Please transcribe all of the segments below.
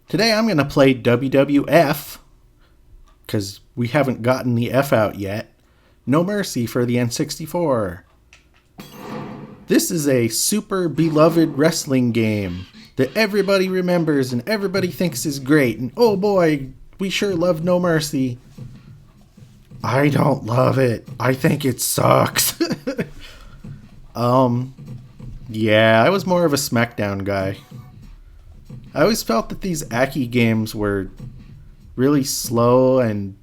Today I'm going to play WWF, because we haven't gotten the F out yet. No Mercy for the N64. This is a super beloved wrestling game that everybody remembers and everybody thinks is great. And oh boy, we sure love No Mercy. I don't love it. I think it sucks. Yeah, I was more of a SmackDown guy. I always felt that these Aki games were really slow and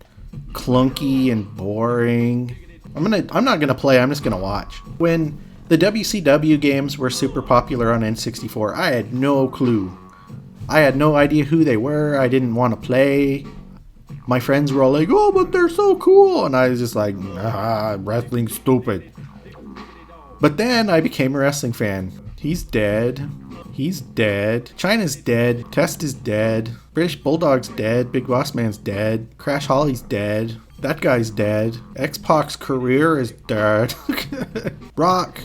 clunky and boring. I'm not gonna play, I'm just gonna watch. When the WCW games were super popular on N64, I had no clue. I had no idea who they were. I didn't want to play. My friends were all like, oh, but they're so cool. And I was just like, wrestling's stupid. But then I became a wrestling fan. He's dead. He's dead. Chyna's dead. Test is dead. British Bulldog's dead. Big Boss Man's dead. Crash Holly's dead. That guy's dead. X-Pac's career is dead. Rock.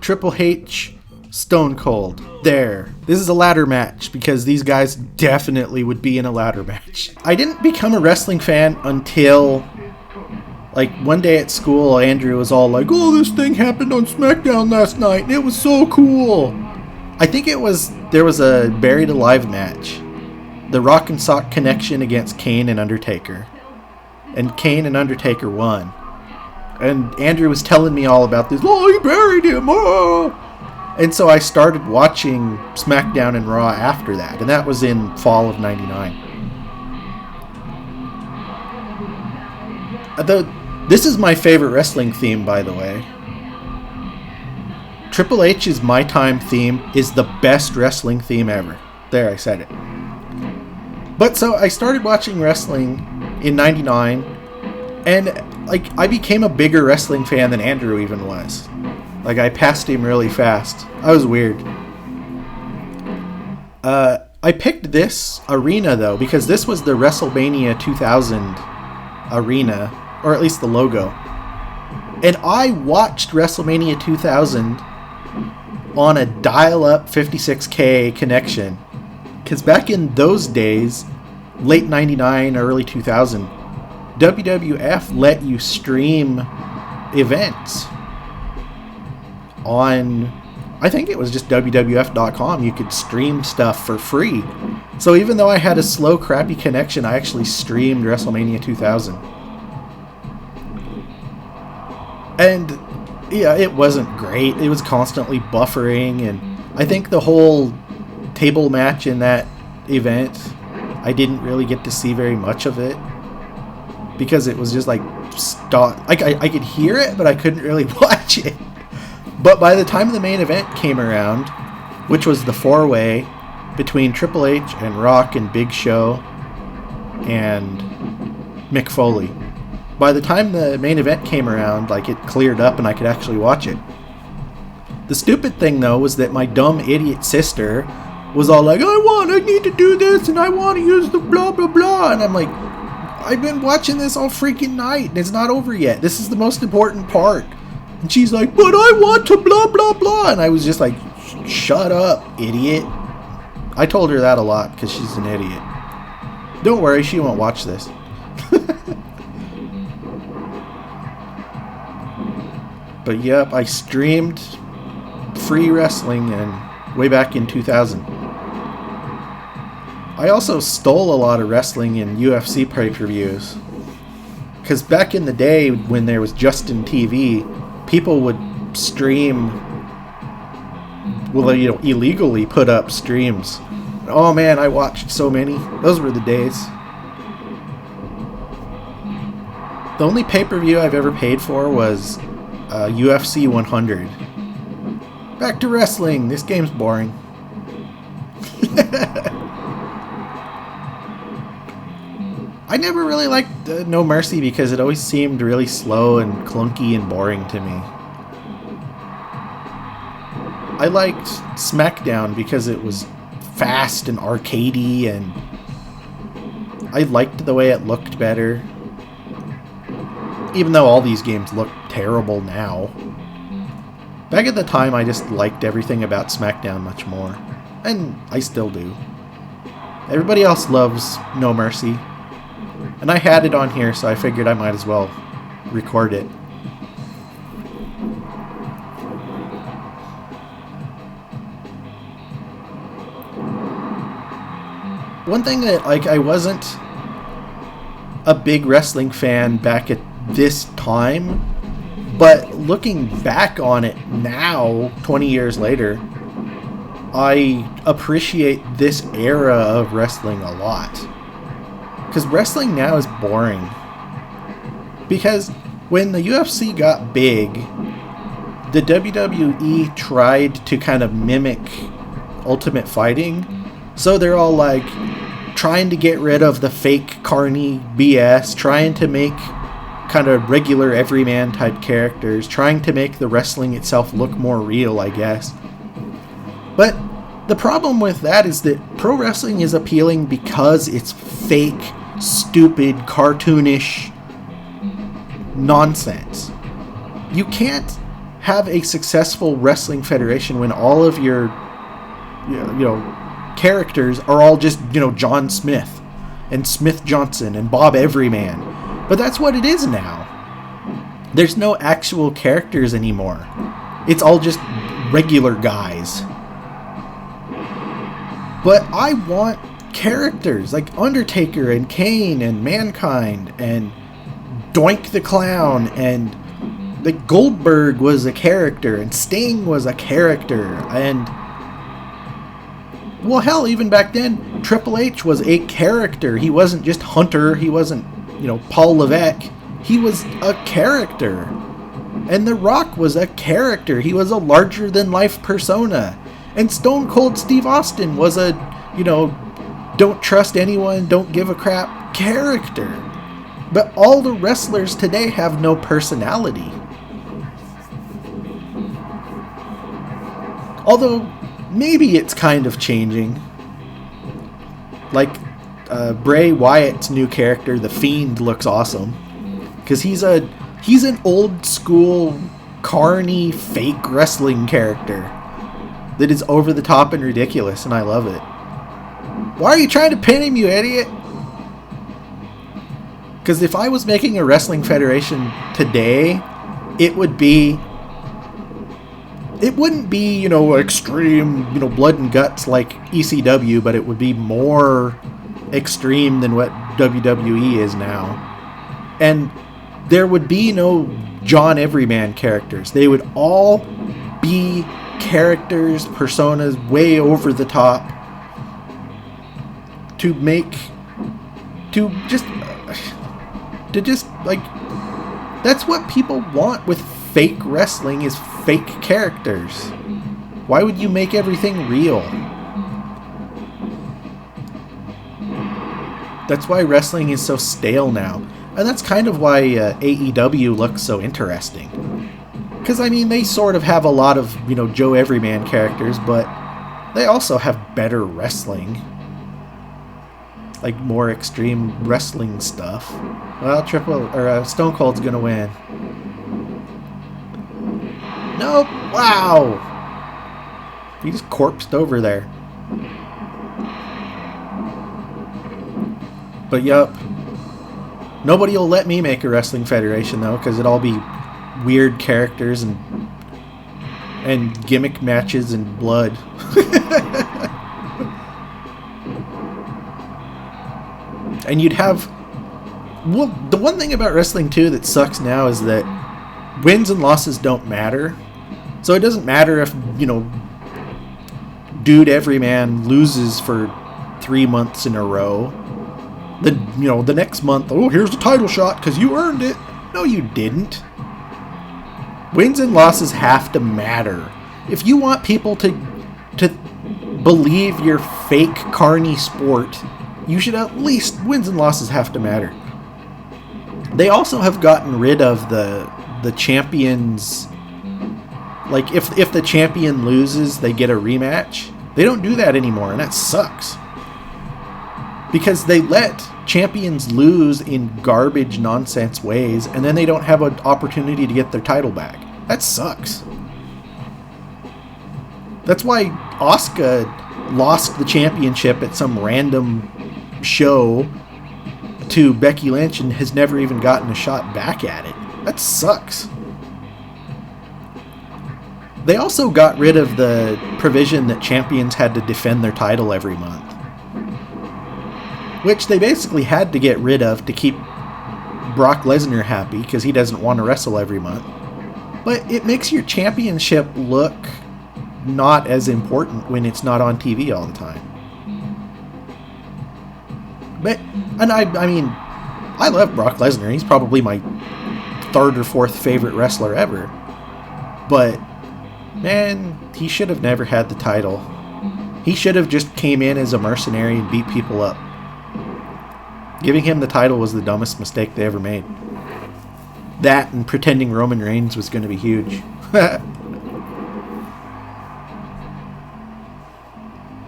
Triple H. Stone Cold. There. This is a ladder match because these guys definitely would be in a ladder match. I didn't become a wrestling fan until, like, one day at school, Andrew was all like, oh, this thing happened on SmackDown last night and it was so cool. I think there was a Buried Alive match. The Rock and Sock Connection against Kane and Undertaker. And Kane and Undertaker won. And Andrew was telling me all about this. Oh, he buried him. Oh. And so I started watching SmackDown and Raw after that. And that was in fall of '99. This is my favorite wrestling theme, by the way. Triple H's My Time theme is the best wrestling theme ever. There, I said it. But so I started watching wrestling in '99, and like I became a bigger wrestling fan than Andrew even was. Like I passed him really fast. I was weird. I picked this arena though because this was the WrestleMania 2000 arena, or at least the logo. And I watched WrestleMania 2000 on a dial-up 56K connection. Because back in those days, late 99, early 2000, WWF let you stream events on, I think it was just WWF.com. You could stream stuff for free. So even though I had a slow, crappy connection, I actually streamed WrestleMania 2000. And yeah, it wasn't great. It was constantly buffering, and I think the whole table match in that event, I didn't really get to see very much of it because it was just like I could hear it, but I couldn't really watch it. But by the time the main event came around, which was the four-way between Triple H and Rock and Big Show and Mick Foley, by the time the main event came around, like, it cleared up and I could actually watch it. The stupid thing, though, was that my dumb idiot sister was all like, I need to do this, and I want to use the blah, blah, blah. And I'm like, I've been watching this all freaking night, and it's not over yet. This is the most important part. And she's like, but I want to blah, blah, blah. And I was just like, shut up, idiot. I told her that a lot, because she's an idiot. Don't worry, she won't watch this. But yep, I streamed free wrestling and way back in 2000. I also stole a lot of wrestling in UFC pay-per-views. Because back in the day when there was Justin TV, people would stream, well, you know, illegally put up streams. Oh man, I watched so many. Those were the days. The only pay-per-view I've ever paid for was UFC 100. Back to wrestling. This game's boring. I never really liked No Mercy because it always seemed really slow and clunky and boring to me. I liked SmackDown because it was fast and arcadey, and I liked the way it looked better. Even though all these games look terrible now. Back at the time, I just liked everything about SmackDown much more. And I still do. Everybody else loves No Mercy. And I had it on here, so I figured I might as well record it. One thing that, like, I wasn't a big wrestling fan back at this time, but looking back on it now, 20 years later, I appreciate this era of wrestling a lot. Because wrestling now is boring. Because when the UFC got big, the WWE tried to kind of mimic Ultimate Fighting. So they're all like trying to get rid of the fake carny BS, trying to make kind of regular everyman type characters, trying to make the wrestling itself look more real, I guess. But the problem with that is that pro wrestling is appealing because it's fake, stupid, cartoonish nonsense. You can't have a successful wrestling federation when all of your, characters are all just, John Smith and Smith Johnson and Bob Everyman. But that's what it is now. There's no actual characters anymore. It's all just regular guys. But I want characters like Undertaker and Kane and Mankind and Doink the Clown, and like Goldberg was a character and Sting was a character, and well, hell, even back then, Triple H was a character. He wasn't just Hunter. He wasn't, Paul Levesque. He was a character. And The Rock was a character. He was a larger-than-life persona. And Stone Cold Steve Austin was a, don't trust anyone, don't give a crap character. But all the wrestlers today have no personality. Although, maybe it's kind of changing. Like, Bray Wyatt's new character, The Fiend, looks awesome. Because he's an old school, carny, fake wrestling character that is over the top and ridiculous, and I love it. Why are you trying to pin him, you idiot? Because if I was making a wrestling federation today, it wouldn't be, extreme, blood and guts like ECW, but it would be more extreme than what WWE is now. And there would be no John Everyman characters. They would all be characters, personas way over the top to just like, that's what people want with fake wrestling, is fake characters. Why would you make everything real? That's why wrestling is so stale now. And that's kind of why AEW looks so interesting. Because, they sort of have a lot of, Joe Everyman characters, but they also have better wrestling. Like, more extreme wrestling stuff. Well, Stone Cold's gonna win. Nope! Wow! He just corpsed over there. But yup. Nobody will let me make a wrestling federation, though, because it'll all be weird characters and gimmick matches and blood. And you'd have... Well, the one thing about wrestling, too, that sucks now is that wins and losses don't matter. So it doesn't matter if, Dude Everyman loses for 3 months in a row. The next month, here's the title shot because you earned it. No, you didn't. Wins and losses have to matter. If you want people to believe your fake carny sport, you should at least, wins and losses have to matter. They also have gotten rid of the champions. Like, if the champion loses, they get a rematch. They don't do that anymore, and that sucks. Because they let champions lose in garbage, nonsense ways, and then they don't have an opportunity to get their title back. That sucks. That's why Asuka lost the championship at some random show to Becky Lynch and has never even gotten a shot back at it. That sucks. They also got rid of the provision that champions had to defend their title every month, which they basically had to get rid of to keep Brock Lesnar happy because he doesn't want to wrestle every month. But it makes your championship look not as important when it's not on TV all the time. I mean, I love Brock Lesnar. He's probably my third or fourth favorite wrestler ever. But, man, he should have never had the title. He should have just came in as a mercenary and beat people up. Giving him the title was the dumbest mistake they ever made. That and pretending Roman Reigns was going to be huge.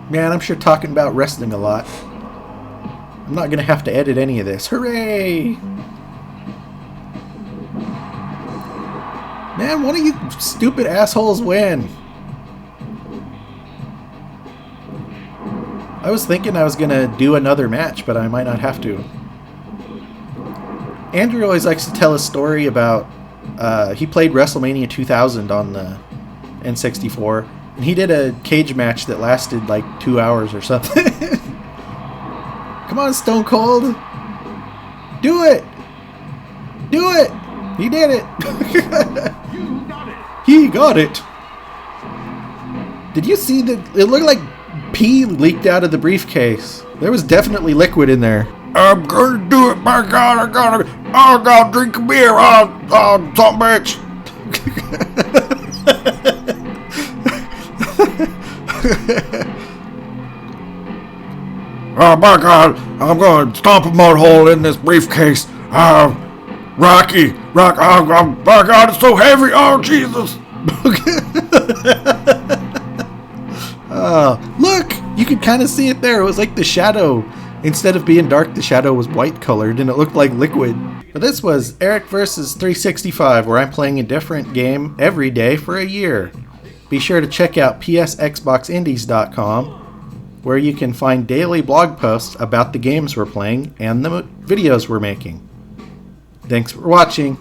Man, I'm sure talking about wrestling a lot. I'm not going to have to edit any of this. Hooray! Man, one of you stupid assholes win. I was thinking I was going to do another match, but I might not have to. Andrew always likes to tell a story about... he played WrestleMania 2000 on the N64, and he did a cage match that lasted like 2 hours or something. Come on, Stone Cold. Do it. Do it. He did it. You got it. He got it. Did you see that? It looked like pee leaked out of the briefcase. There was definitely liquid in there. I'm gonna do it, my God! I gotta drink a beer. Some bitch. Oh my God! I'm gonna stomp a mud hole in this briefcase. Rocky, oh my God! It's so heavy. Oh Jesus! Look, you could kind of see it there. It was like the shadow. Instead of being dark, the shadow was white colored and it looked like liquid. But this was Eric vs. 365, where I'm playing a different game every day for a year. Be sure to check out psxboxindies.com, where you can find daily blog posts about the games we're playing and the videos we're making. Thanks for watching.